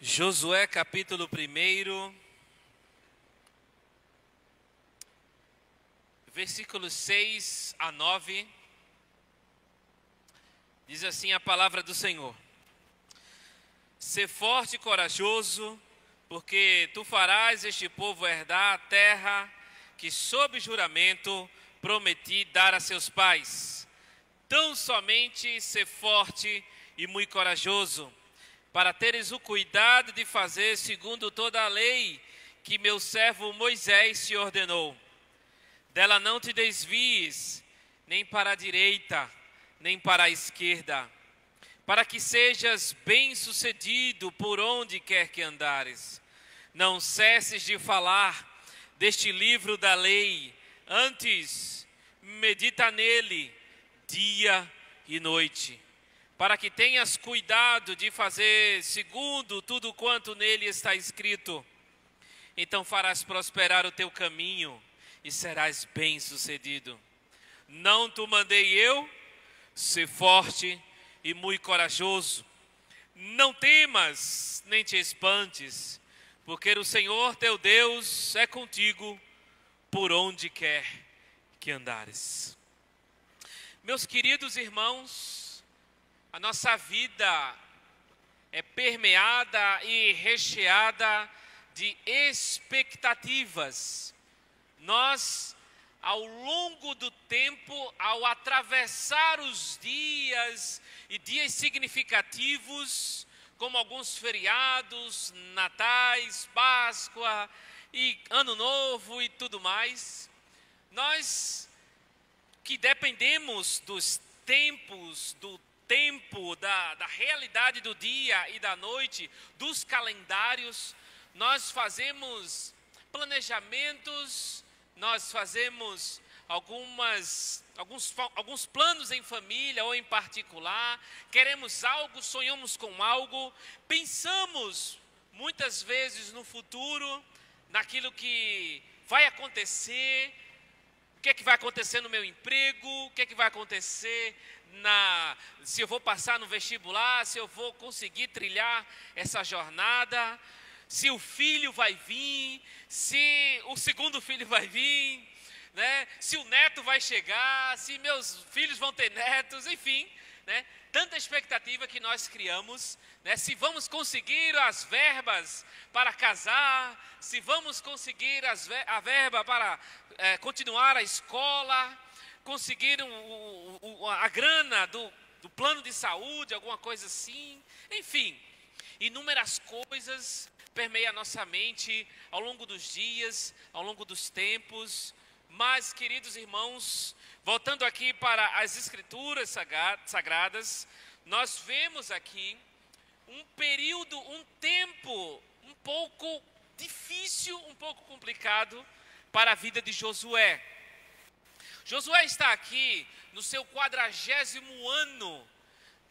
Josué capítulo 1, versículos 6 a 9, diz assim a palavra do Senhor: Sê forte e corajoso, porque tu farás este povo herdar a terra que sob juramento prometi dar a seus pais. Tão somente sê forte e muito corajoso, para teres o cuidado de fazer segundo toda a lei que meu servo Moisés te ordenou. Dela não te desvies, nem para a direita, nem para a esquerda, para que sejas bem-sucedido por onde quer que andares. Não cesses de falar deste livro da lei, antes medita nele dia e noite, para que tenhas cuidado de fazer segundo tudo quanto nele está escrito. Então farás prosperar o teu caminho e serás bem-sucedido. Não te mandei eu? Sê forte e muito corajoso. Não temas, nem te espantes, porque o Senhor teu Deus é contigo por onde quer que andares. Meus queridos irmãos, a nossa vida é permeada e recheada de expectativas. Nós, ao longo do tempo, ao atravessar os dias e dias significativos, como alguns feriados, natais, Páscoa e Ano Novo e tudo mais, nós que dependemos dos tempos, do tempo, da realidade do dia e da noite, dos calendários, nós fazemos planejamentos, nós fazemos alguns planos em família ou em particular, queremos algo, sonhamos com algo, pensamos muitas vezes no futuro, naquilo que vai acontecer. O que é que vai acontecer no meu emprego? O que é que vai acontecer se eu vou passar no vestibular? Se eu vou conseguir trilhar essa jornada? Se o filho vai vir? Se o segundo filho vai vir? Né? Se o neto vai chegar? Se meus filhos vão ter netos? Enfim, né? Tanta expectativa que nós criamos, né? Se vamos conseguir as verbas para casar, se vamos conseguir a verba para continuar a escola, conseguir a grana do plano de saúde, alguma coisa assim. Enfim, inúmeras coisas permeiam a nossa mente ao longo dos dias, ao longo dos tempos. Mas, queridos irmãos, voltando aqui para as Escrituras Sagradas, nós vemos aqui um período, um tempo um pouco difícil, um pouco complicado para a vida de Josué. Josué está aqui no seu 40º ano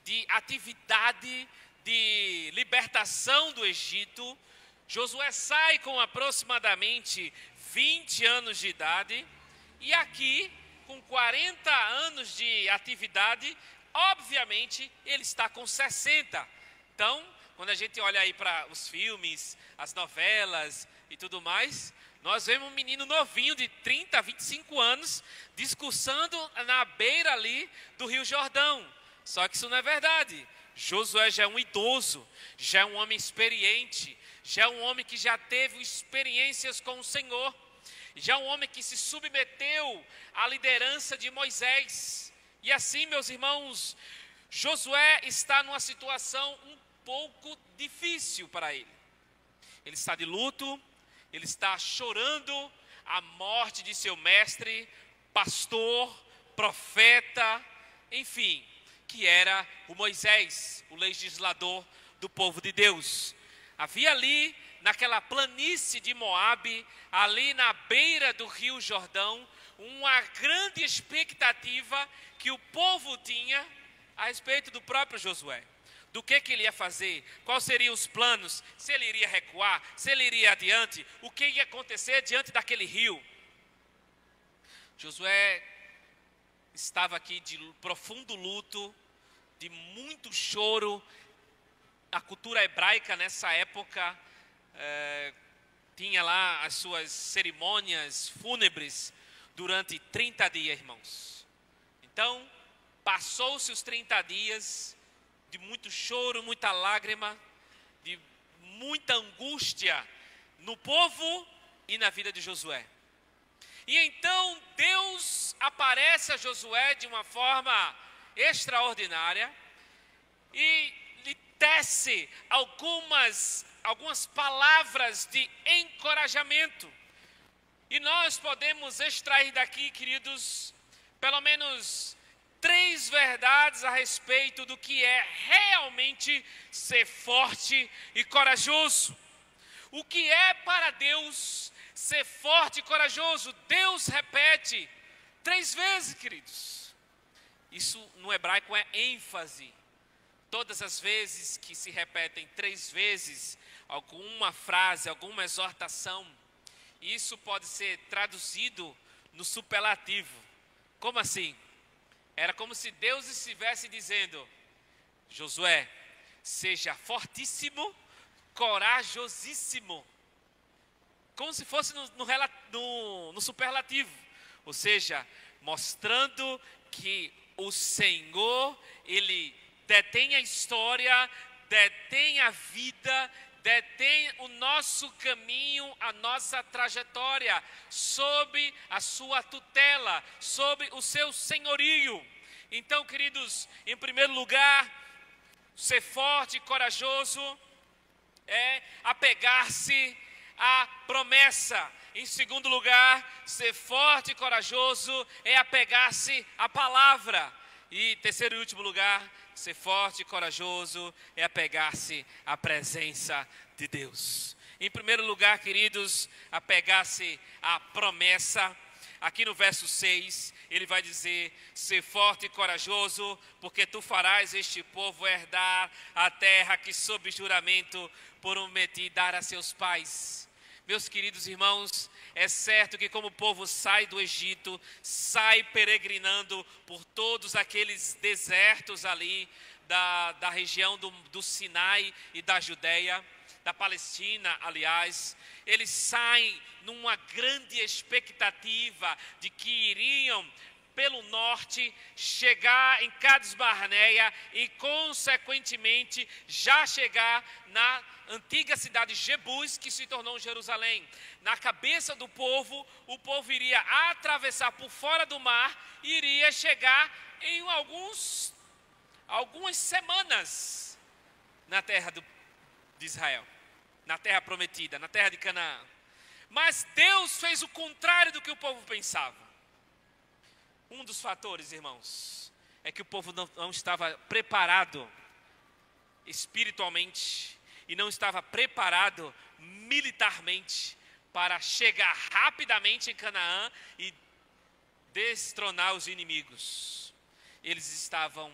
de atividade de libertação do Egito. Josué sai com aproximadamente 20 anos de idade, e aqui, com 40 anos de atividade, obviamente, ele está com 60. Então, quando a gente olha aí para os filmes, as novelas e tudo mais, nós vemos um menino novinho de 30 a 25 anos, discursando na beira ali do Rio Jordão. Só que isso não é verdade. Josué já é um idoso, já é um homem experiente, já é um homem que já teve experiências com o Senhor, já é um homem que se submeteu à liderança de Moisés. E assim, meus irmãos, Josué está numa situação um pouco difícil para ele. Ele está de luto, ele está chorando a morte de seu mestre, pastor, profeta, enfim, que era o Moisés, o legislador do povo de Deus. Havia ali, naquela planície de Moabe, ali na beira do Rio Jordão, uma grande expectativa que o povo tinha a respeito do próprio Josué. Do que ele ia fazer, quais seriam os planos, se ele iria recuar, se ele iria adiante, o que ia acontecer diante daquele rio. Josué estava aqui de profundo luto, de muito choro, a cultura hebraica nessa época tinha lá as suas cerimônias fúnebres durante 30 dias, irmãos. Então, passou-se os 30 dias de muito choro, muita lágrima, de muita angústia no povo e na vida de Josué. E então Deus aparece a Josué de uma forma extraordinária e lhe tece algumas palavras de encorajamento. E nós podemos extrair daqui, queridos, pelo menos 3 verdades a respeito do que é realmente ser forte e corajoso. O que é para Deus ser forte e corajoso? Deus repete 3 vezes, queridos. Isso no hebraico é ênfase. Todas as vezes que se repetem 3 vezes alguma frase, alguma exortação, isso pode ser traduzido no superlativo. Como assim? Era como se Deus estivesse dizendo: Josué, seja fortíssimo, corajosíssimo. Como se fosse no superlativo. Ou seja, mostrando que o Senhor, Ele detém a história, detém a vida, detém o nosso caminho, a nossa trajetória, sob a sua tutela, sob o seu senhorio. Então, queridos, em primeiro lugar, ser forte e corajoso é apegar-se à promessa. Em segundo lugar, ser forte e corajoso é apegar-se à palavra. E terceiro e último lugar, ser forte e corajoso é apegar-se à presença de Deus. Em primeiro lugar, queridos, apegar-se à promessa. Aqui no verso 6, ele vai dizer: ser forte e corajoso, porque tu farás este povo herdar a terra que sob juramento prometi dar a seus pais. Meus queridos irmãos, é certo que como o povo sai do Egito, sai peregrinando por todos aqueles desertos ali da região do Sinai e da Judéia, da Palestina, aliás, eles saem numa grande expectativa de que iriam pelo norte, chegar em Cades Barneia e, consequentemente, já chegar na antiga cidade de Jebus, que se tornou Jerusalém. Na cabeça do povo, o povo iria atravessar por fora do mar e iria chegar em algumas semanas na terra de Israel, na terra prometida, na terra de Canaã. Mas Deus fez o contrário do que o povo pensava. Um dos fatores, irmãos, é que o povo não estava preparado espiritualmente e não estava preparado militarmente para chegar rapidamente em Canaã e destronar os inimigos. Eles estavam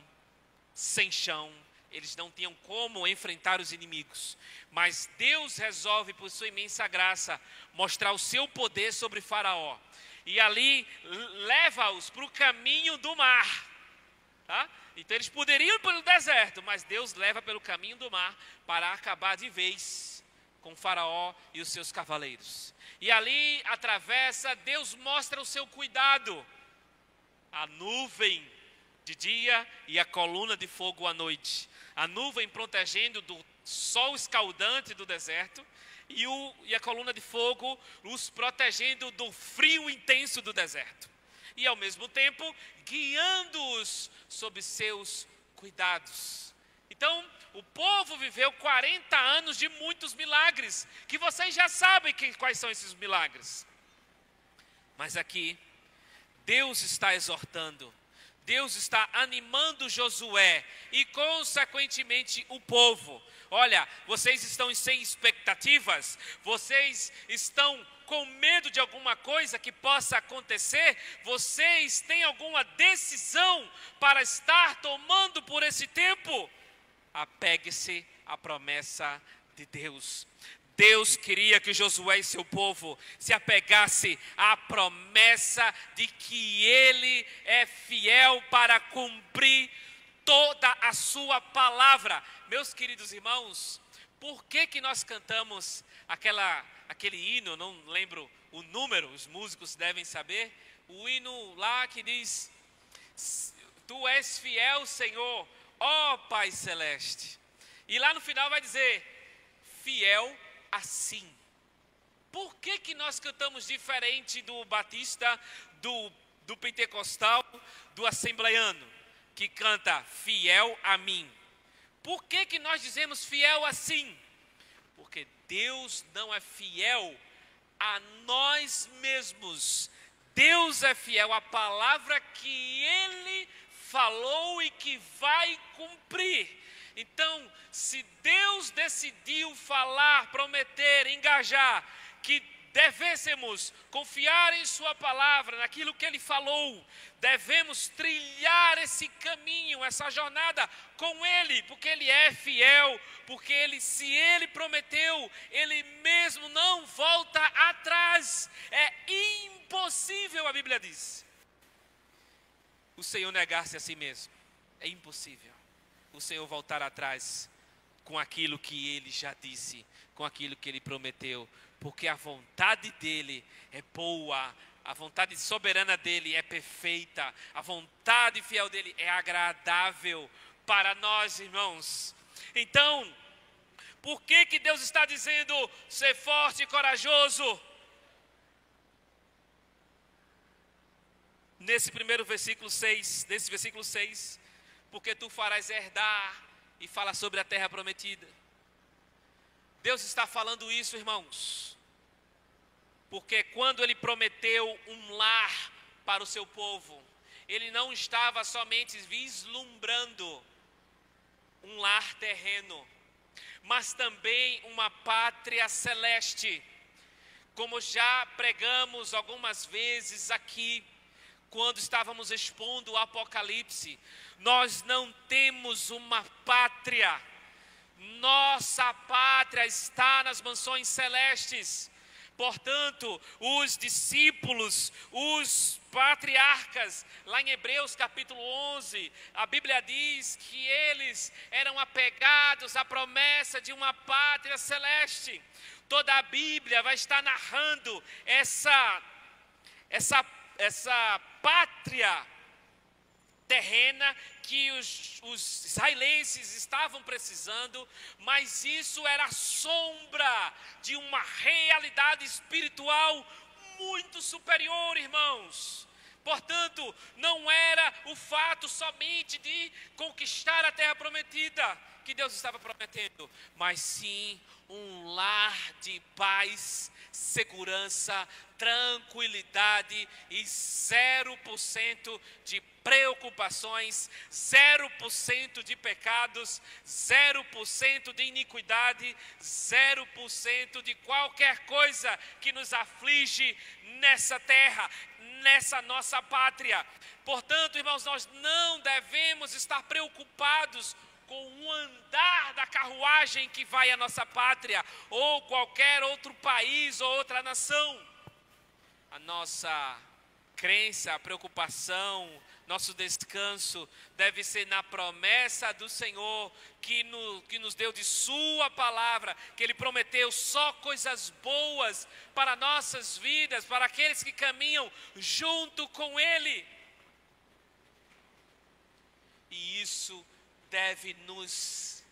sem chão, eles não tinham como enfrentar os inimigos. Mas Deus resolve, por sua imensa graça, mostrar o seu poder sobre Faraó. E ali leva-os para o caminho do mar. Tá? Então eles poderiam ir pelo deserto, mas Deus leva pelo caminho do mar para acabar de vez com Faraó e os seus cavaleiros. E ali atravessa, Deus mostra o seu cuidado. A nuvem de dia e a coluna de fogo à noite. A nuvem protegendo do sol escaldante do deserto e a coluna de fogo os protegendo do frio intenso do deserto. E ao mesmo tempo guiando-os sob seus cuidados. Então o povo viveu 40 anos de muitos milagres, que vocês já sabem quais são esses milagres. Mas aqui Deus está exortando, Deus está animando Josué e consequentemente o povo. Olha, vocês estão sem expectativas, vocês estão com medo de alguma coisa que possa acontecer, vocês têm alguma decisão para estar tomando por esse tempo? Apegue-se à promessa de Deus. Deus queria que Josué e seu povo se apegasse à promessa de que Ele é fiel para cumprir toda a sua palavra. Meus queridos irmãos, por que nós cantamos aquele hino, não lembro o número, os músicos devem saber, o hino lá que diz: Tu és fiel, Senhor, ó Pai Celeste. E lá no final vai dizer: fiel assim. Por que nós cantamos diferente do batista, do pentecostal, do assembleiano, que canta fiel a mim? Por que nós dizemos fiel assim? Porque Deus não é fiel a nós mesmos. Deus é fiel à palavra que Ele falou e que vai cumprir. Então, se Deus decidiu falar, prometer, engajar, que devêssemos confiar em sua palavra, naquilo que Ele falou, devemos trilhar esse caminho, essa jornada com Ele, porque Ele é fiel, porque se Ele prometeu, Ele mesmo não volta atrás. É impossível, a Bíblia diz, o Senhor negar-se a si mesmo. É impossível o Senhor voltar atrás com aquilo que Ele já disse, com aquilo que Ele prometeu, porque a vontade dEle é boa, a vontade soberana dEle é perfeita, a vontade fiel dEle é agradável para nós, irmãos. Então, por que Deus está dizendo, ser forte e corajoso? Nesse versículo 6, porque tu farás herdar, e fala sobre a terra prometida. Deus está falando isso, irmãos, porque quando Ele prometeu um lar para o seu povo, Ele não estava somente vislumbrando um lar terreno, mas também uma pátria celeste. Como já pregamos algumas vezes aqui, quando estávamos expondo o Apocalipse, nós não temos uma pátria. Nossa pátria está nas mansões celestes. Portanto, os discípulos, os patriarcas, lá em Hebreus capítulo 11, a Bíblia diz que eles eram apegados à promessa de uma pátria celeste. Toda a Bíblia vai estar narrando essa pátria terrena que os israelenses estavam precisando, mas isso era sombra de uma realidade espiritual muito superior, irmãos. Portanto, não era o fato somente de conquistar a terra prometida que Deus estava prometendo, mas sim um lar de paz, segurança, tranquilidade e 0% de preocupações, 0% de pecados, 0% de iniquidade, 0% de qualquer coisa que nos aflige nessa terra, nessa nossa pátria. Portanto, irmãos, nós não devemos estar preocupados com o andar da carruagem que vai à nossa pátria, ou qualquer outro país ou outra nação. A nossa crença, a preocupação, nosso descanso deve ser na promessa do Senhor que nos deu de sua palavra, que Ele prometeu só coisas boas para nossas vidas, para aqueles que caminham junto com Ele. E isso deve nos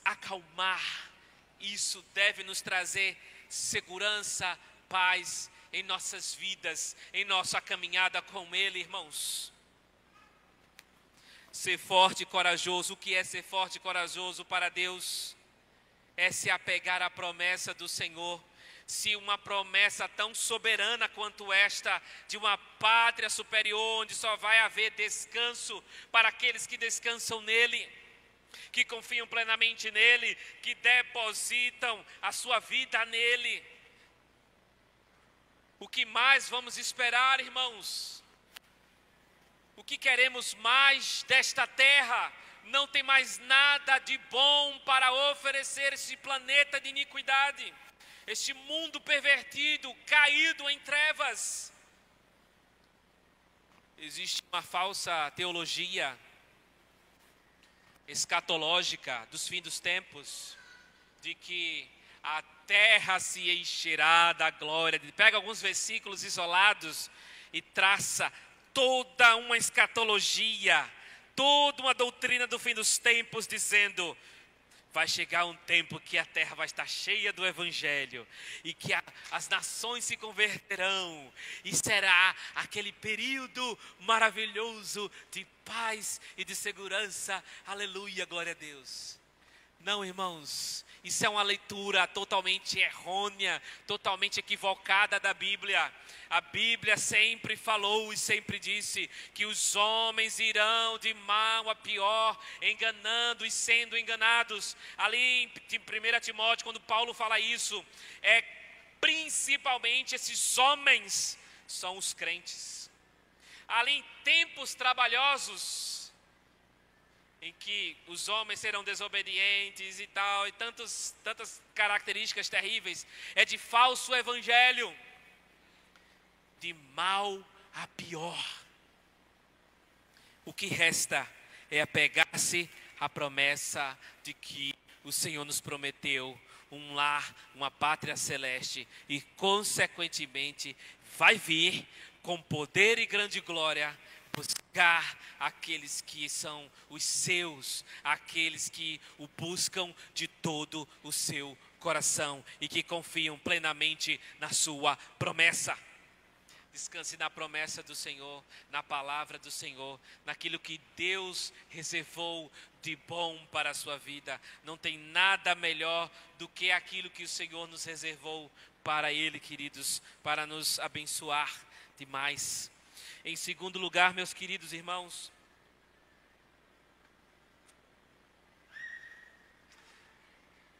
acalmar, isso deve nos trazer segurança, paz em nossas vidas, em nossa caminhada com Ele, irmãos. Ser forte e corajoso. O que é ser forte e corajoso para Deus? É se apegar à promessa do Senhor. Se uma promessa tão soberana quanto esta, de uma pátria superior, onde só vai haver descanso para aqueles que descansam nele, que confiam plenamente nele, que depositam a sua vida nele. O que mais vamos esperar, irmãos? O que queremos mais desta terra? Não tem mais nada de bom para oferecer esse planeta de iniquidade, este mundo pervertido, caído em trevas. Existe uma falsa teologia escatológica dos fins dos tempos, de que a terra se encherá da glória. Pega alguns versículos isolados e traça toda uma escatologia, toda uma doutrina do fim dos tempos, dizendo: vai chegar um tempo que a terra vai estar cheia do Evangelho e que as nações se converterão e será aquele período maravilhoso de paz e de segurança. Aleluia, glória a Deus. Não, irmãos, isso é uma leitura totalmente errônea, totalmente equivocada da Bíblia. A Bíblia sempre falou e sempre disse que os homens irão de mal a pior, enganando e sendo enganados. Ali em 1 Timóteo, quando Paulo fala isso, principalmente esses homens são os crentes. Ali em tempos trabalhosos, em que os homens serão desobedientes e tal, e tantas características terríveis, é de falso evangelho, de mal a pior. O que resta é apegar-se à promessa de que o Senhor nos prometeu um lar, uma pátria celeste, e consequentemente vai vir com poder e grande glória buscar aqueles que são os seus, aqueles que o buscam de todo o seu coração e que confiam plenamente na sua promessa. Descanse na promessa do Senhor, na palavra do Senhor, naquilo que Deus reservou de bom para a sua vida. Não tem nada melhor do que aquilo que o Senhor nos reservou para Ele, queridos, para nos abençoar demais. Em segundo lugar, meus queridos irmãos,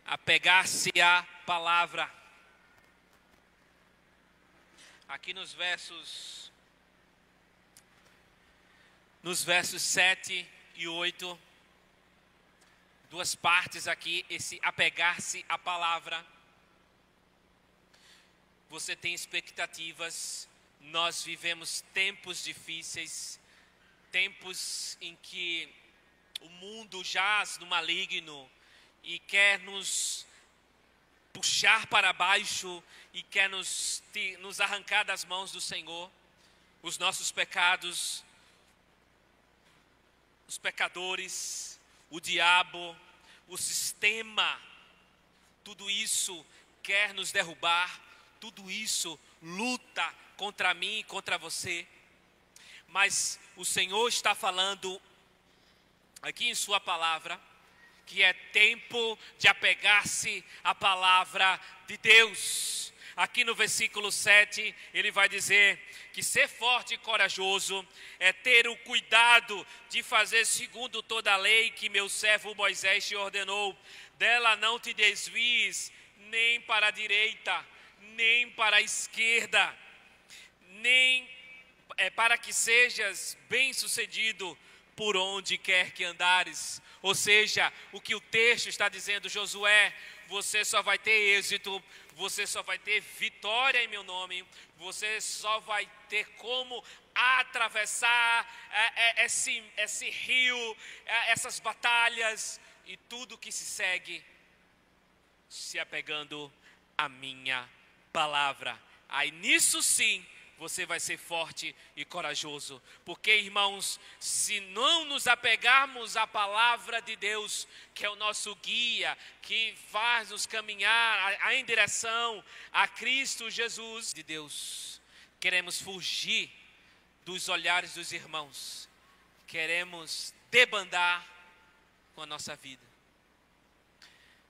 apegar-se à palavra. Aqui nos versos 7 e 8, duas partes aqui, esse apegar-se à palavra. Você tem expectativas. Nós vivemos tempos difíceis, tempos em que o mundo jaz no maligno e quer nos puxar para baixo e quer nos arrancar das mãos do Senhor. Os nossos pecados, os pecadores, o diabo, o sistema, tudo isso quer nos derrubar, tudo isso luta contra mim e contra você. Mas o Senhor está falando aqui em sua palavra que é tempo de apegar-se à palavra de Deus. Aqui no versículo 7, ele vai dizer que ser forte e corajoso é ter o cuidado de fazer segundo toda a lei que meu servo Moisés te ordenou. Dela não te desvies nem para a direita, nem para a esquerda, nem para que sejas bem-sucedido por onde quer que andares. Ou seja, o que o texto está dizendo: Josué, você só vai ter êxito, você só vai ter vitória em meu nome, você só vai ter como atravessar esse rio, essas batalhas e tudo que se segue, se apegando à minha palavra. Aí nisso sim, você vai ser forte e corajoso. Porque, irmãos, se não nos apegarmos à palavra de Deus, que é o nosso guia, que faz nos caminhar em direção a Cristo Jesus de Deus, queremos fugir dos olhares dos irmãos, queremos debandar com a nossa vida.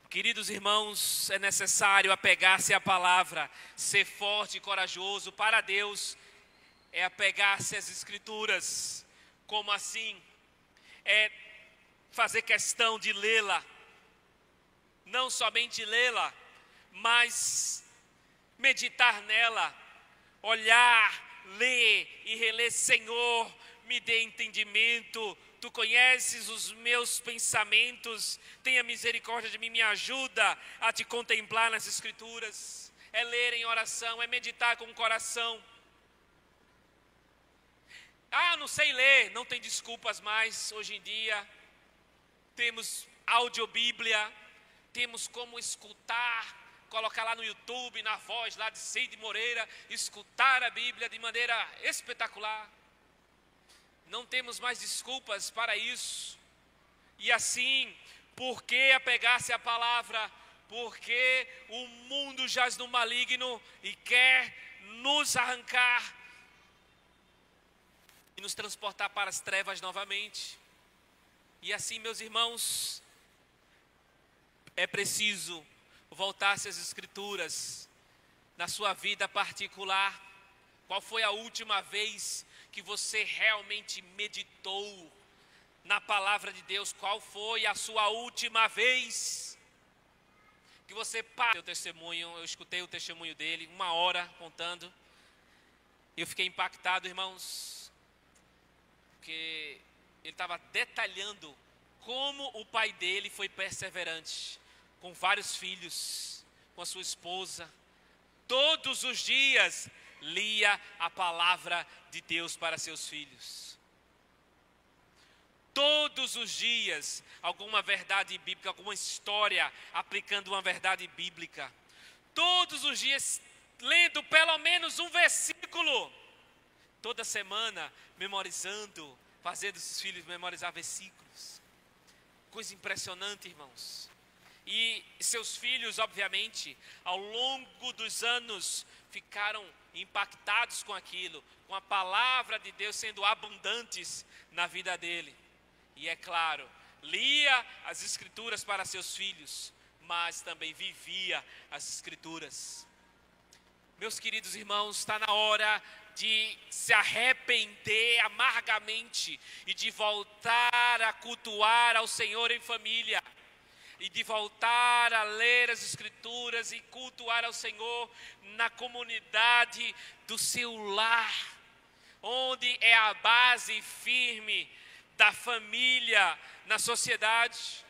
Queridos irmãos, é necessário apegar-se à palavra, ser forte e corajoso para Deus, é apegar-se às Escrituras. Como assim? É fazer questão de lê-la, não somente lê-la, mas meditar nela, olhar, ler e reler. Senhor, me dê entendimento. Tu conheces os meus pensamentos, tenha misericórdia de mim, me ajuda a te contemplar nas Escrituras. É ler em oração, é meditar com o coração. Ah, não sei ler, não tem desculpas mais hoje em dia. temos audiobíblia, temos como escutar, colocar lá no YouTube, na voz lá de Cid Moreira, escutar a Bíblia de maneira espetacular. Não temos mais desculpas para isso. E assim, por que apegar-se à palavra? Porque o mundo jaz no maligno e quer nos arrancar e nos transportar para as trevas novamente. E assim, meus irmãos, é preciso voltar-se às Escrituras na sua vida particular. Qual foi a última vez que você realmente meditou na palavra de Deus? Qual foi a sua última vez que você parou? Seu testemunho, eu escutei o testemunho dele, 1 hora contando. Eu fiquei impactado, irmãos, porque ele estava detalhando como o pai dele foi perseverante, com vários filhos, com a sua esposa. Todos os dias lia a palavra de Deus para seus filhos. Todos os dias, alguma verdade bíblica, alguma história aplicando uma verdade bíblica. Todos os dias, lendo pelo menos um versículo. Toda semana, memorizando, fazendo os filhos memorizar versículos. Coisa impressionante, irmãos. E seus filhos, obviamente, ao longo dos anos, ficaram impactados com aquilo, com a palavra de Deus sendo abundantes na vida dele. E é claro, lia as Escrituras para seus filhos, mas também vivia as Escrituras. Meus queridos irmãos, está na hora de se arrepender amargamente e de voltar a cultuar ao Senhor em família. E de voltar a ler as Escrituras e cultuar ao Senhor na comunidade do seu lar, onde é a base firme da família na sociedade.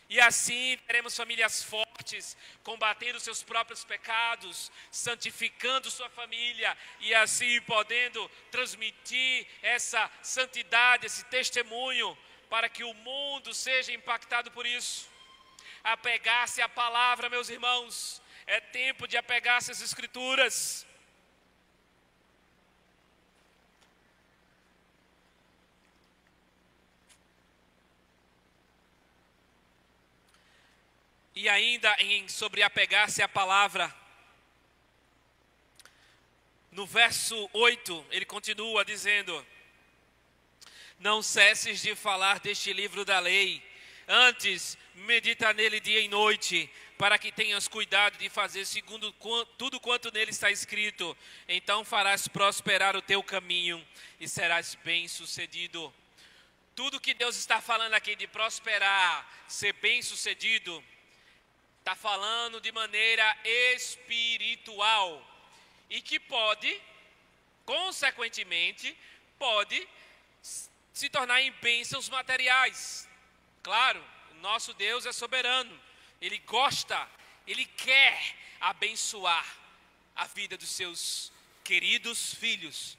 E assim teremos famílias fortes, combatendo seus próprios pecados, santificando sua família e assim podendo transmitir essa santidade, esse testemunho, para que o mundo seja impactado por isso. Apegar-se à palavra, meus irmãos, é tempo de apegar-se às Escrituras. E ainda sobre apegar-se à palavra, no verso 8, ele continua dizendo: não cesses de falar deste livro da lei, antes medita nele dia e noite, para que tenhas cuidado de fazer segundo tudo quanto nele está escrito. Então farás prosperar o teu caminho e serás bem-sucedido. Tudo que Deus está falando aqui de prosperar, ser bem-sucedido, está falando de maneira espiritual. E que pode, consequentemente, pode se tornar em bênçãos materiais. Claro, nosso Deus é soberano. Ele gosta, Ele quer abençoar a vida dos seus queridos filhos.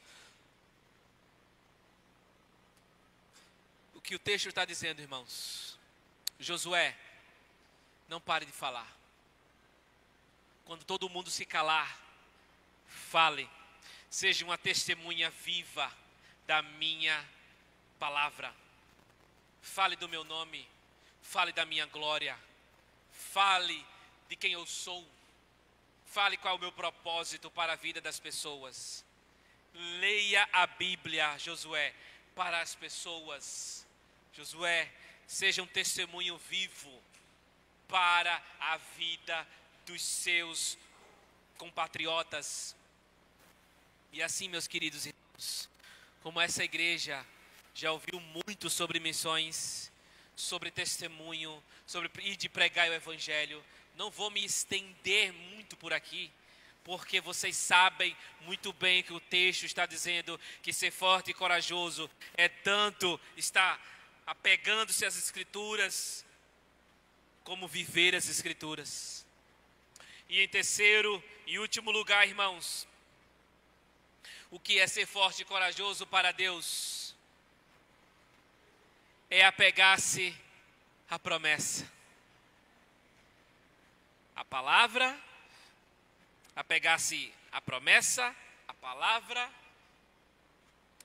O que o texto está dizendo, irmãos? Josué, não pare de falar. Quando todo mundo se calar, fale. Seja uma testemunha viva da minha palavra. Fale do meu nome. Fale da minha glória. Fale de quem eu sou. Fale qual é o meu propósito para a vida das pessoas. Leia a Bíblia, Josué, para as pessoas. Josué, seja um testemunho vivo para a vida dos seus compatriotas. E assim, meus queridos irmãos, como essa igreja já ouviu muito sobre missões, sobre testemunho, sobre ir de pregar o evangelho, não vou me estender muito por aqui, porque vocês sabem muito bem que o texto está dizendo que ser forte e corajoso é tanto estar apegando-se às Escrituras, como viver as Escrituras. E em terceiro e último lugar, irmãos, o que é ser forte e corajoso para Deus? É apegar-se a promessa. A palavra, apegar-se à promessa, a palavra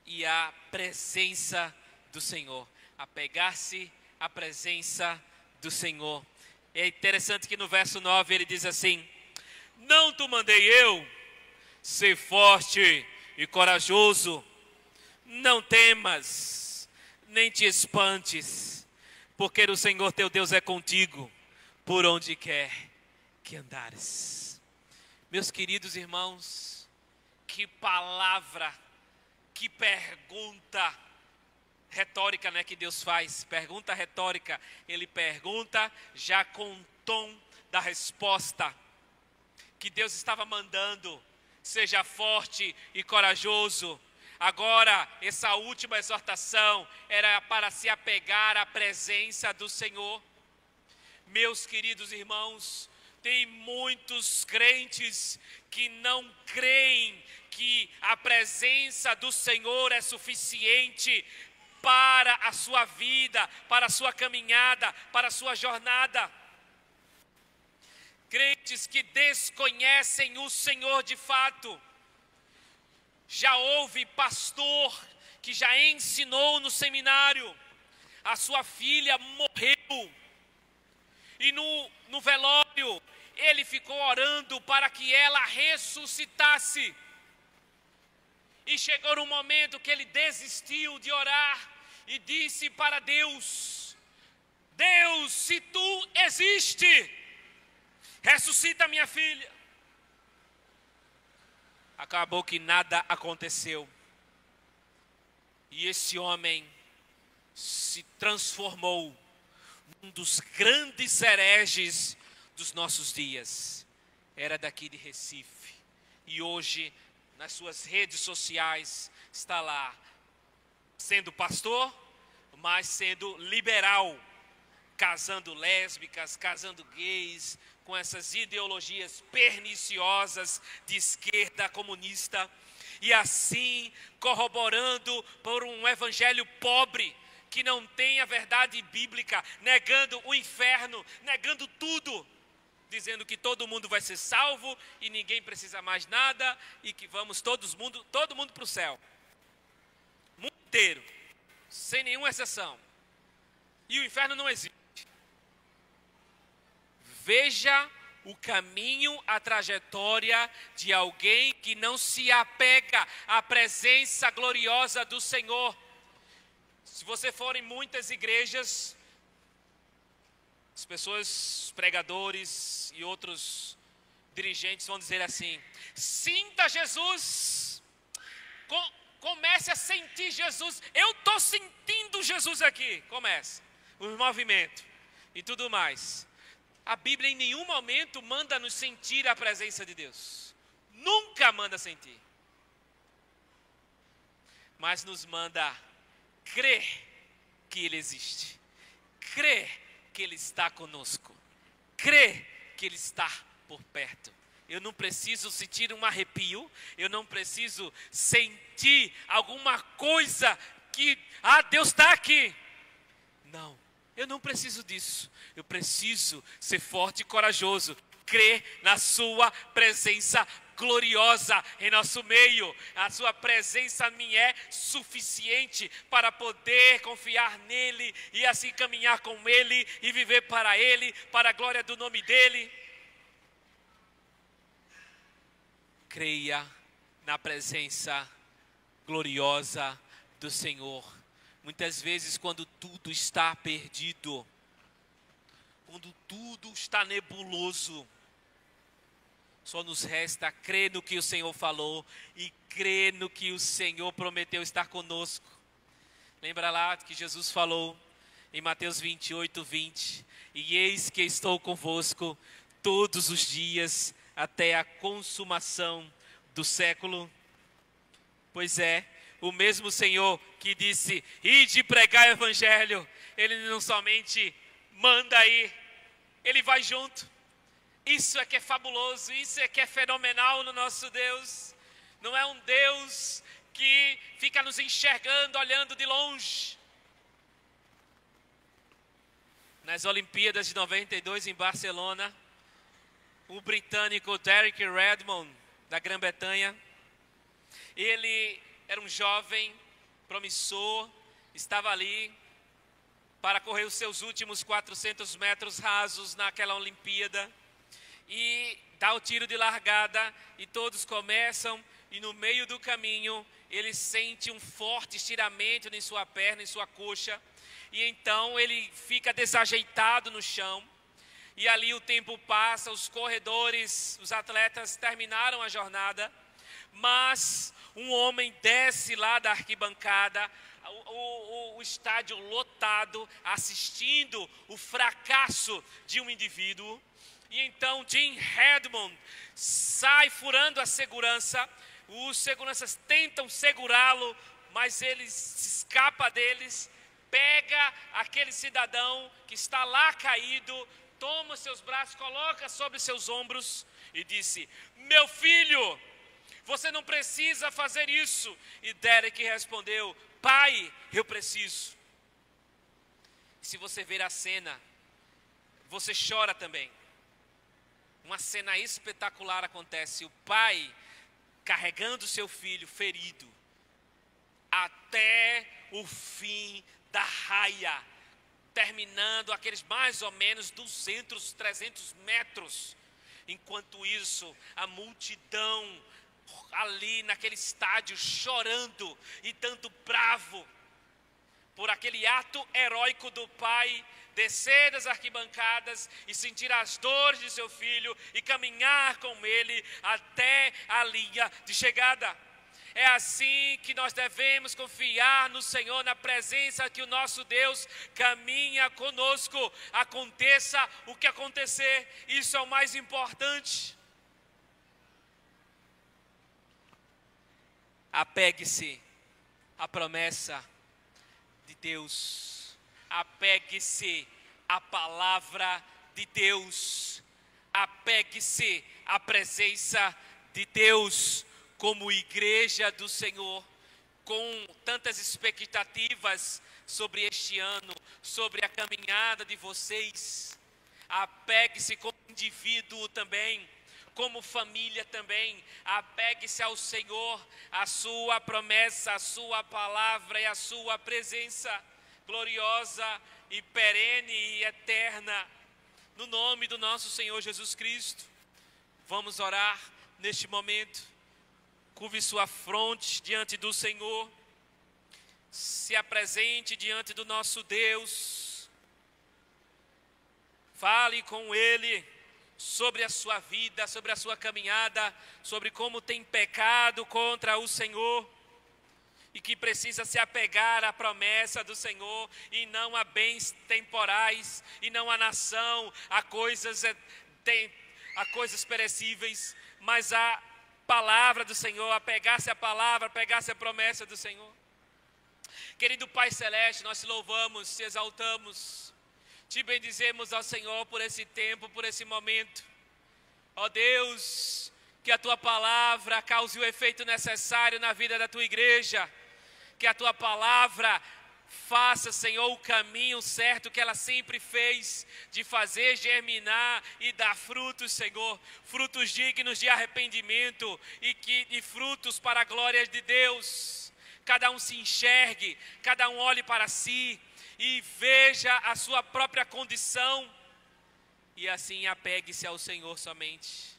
e a presença do Senhor. Apegar-se à presença do Senhor. É interessante que no verso 9 ele diz assim: não te mandei eu, ser forte e corajoso, não temas, nem te espantes, porque o Senhor teu Deus é contigo, por onde quer que andares. Meus queridos irmãos, que palavra, que pergunta retórica, né, que Deus faz. Pergunta retórica. Ele pergunta já com o tom da resposta que Deus estava mandando. Seja forte e corajoso. Agora, essa última exortação era para se apegar à presença do Senhor. Meus queridos irmãos, tem muitos crentes que não creem que a presença do Senhor é suficiente para a sua vida, para a sua caminhada, para a sua jornada. Crentes que desconhecem o Senhor de fato. Já houve pastor que já ensinou no seminário, a sua filha morreu, e no velório ele ficou orando para que ela ressuscitasse. E chegou um momento que ele desistiu de orar e disse para Deus: Deus, se tu existe, ressuscita minha filha. Acabou que nada aconteceu. E esse homem se transformou num dos grandes hereges dos nossos dias. Era daqui de Recife. E hoje, nas suas redes sociais, está lá, sendo pastor, mas sendo liberal, casando lésbicas, casando gays, com essas ideologias perniciosas de esquerda comunista, e assim corroborando por um evangelho pobre, que não tem a verdade bíblica, negando o inferno, negando tudo, dizendo que todo mundo vai ser salvo e ninguém precisa mais nada e que vamos todo mundo para o céu. O mundo inteiro, sem nenhuma exceção. E o inferno não existe. Veja o caminho, a trajetória de alguém que não se apega à presença gloriosa do Senhor. Se você for em muitas igrejas, as pessoas, os pregadores e outros dirigentes vão dizer assim: sinta Jesus, comece a sentir Jesus. Eu estou sentindo Jesus aqui. Comece o movimento e tudo mais. A Bíblia em nenhum momento manda nos sentir a presença de Deus. Nunca manda sentir. Mas nos manda crer que Ele existe. Crer que Ele está conosco. Crer que Ele está por perto. Eu não preciso sentir um arrepio. Eu não preciso sentir alguma coisa que, Deus está aqui. Não. Eu não preciso disso. Eu preciso ser forte e corajoso. Crer na sua presença gloriosa em nosso meio. A sua presença me é suficiente para poder confiar nele e assim caminhar com ele e viver para ele, para a glória do nome dele. Creia na presença gloriosa do Senhor. Muitas vezes, quando tudo está perdido, quando tudo está nebuloso, só nos resta crer no que o Senhor falou e crer no que o Senhor prometeu estar conosco. Lembra lá que Jesus falou em Mateus 28:20: e eis que estou convosco todos os dias até a consumação do século. Pois é, o mesmo Senhor que disse: ide pregar o evangelho, Ele não somente manda ir, Ele vai junto. Isso é que é fabuloso, isso é que é fenomenal no nosso Deus. Não é um Deus que fica nos enxergando, olhando de longe. nas Olimpíadas de 92 em Barcelona, o britânico Derek Redmond, da Grã-Bretanha. Ele era um jovem promissor, estava ali para correr os seus últimos 400 metros rasos naquela Olimpíada. E dá o tiro de largada e todos começam, e no meio do caminho ele sente um forte estiramento em sua perna, em sua coxa. E então ele fica desajeitado no chão. E ali o tempo passa, os corredores, os atletas terminaram a jornada. Mas um homem desce lá da arquibancada, o estádio lotado, assistindo o fracasso de um indivíduo. E então Jim Redmond sai furando a segurança. Os seguranças tentam segurá-lo, mas ele se escapa deles. Pega aquele cidadão que está lá caído, toma seus braços, coloca sobre seus ombros e disse: meu filho, você não precisa fazer isso. E Derek respondeu: pai, eu preciso. Se você ver a cena, você chora também. Uma cena espetacular acontece. O pai carregando seu filho ferido até o fim da raia, terminando aqueles mais ou menos 200, 300 metros. Enquanto isso, a multidão ali naquele estádio chorando e dando bravo por aquele ato heróico do pai, descer das arquibancadas e sentir as dores de seu filho e caminhar com ele até a linha de chegada. É assim que nós devemos confiar no Senhor, na presença que o nosso Deus caminha conosco. Aconteça o que acontecer, isso é o mais importante. Apegue-se à promessa de Deus. Apegue-se à palavra de Deus. Apegue-se à presença de Deus. Como igreja do Senhor, com tantas expectativas sobre este ano, sobre a caminhada de vocês, apegue-se como indivíduo também, como família também, apegue-se ao Senhor, a sua promessa, a sua palavra e a sua presença gloriosa e perene e eterna, no nome do nosso Senhor Jesus Cristo. Vamos orar neste momento. Curve sua fronte diante do Senhor, se apresente diante do nosso Deus, fale com Ele sobre a sua vida, sobre a sua caminhada, sobre como tem pecado contra o Senhor e que precisa se apegar à promessa do Senhor e não a bens temporais e não a nação, a coisas perecíveis, mas a palavra do Senhor, apegar-se à palavra, apegar-se à promessa do Senhor. Querido Pai Celeste, nós te louvamos, te exaltamos, te bendizemos ao Senhor por esse tempo, por esse momento. Ó Deus, que a tua palavra cause o efeito necessário na vida da tua igreja, que a tua palavra faça, Senhor, o caminho certo que ela sempre fez, de fazer germinar e dar frutos, Senhor, frutos dignos de arrependimento e frutos para a glória de Deus. Cada um se enxergue, cada um olhe para si e veja a sua própria condição e assim apegue-se ao Senhor somente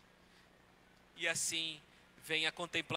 e assim venha contemplar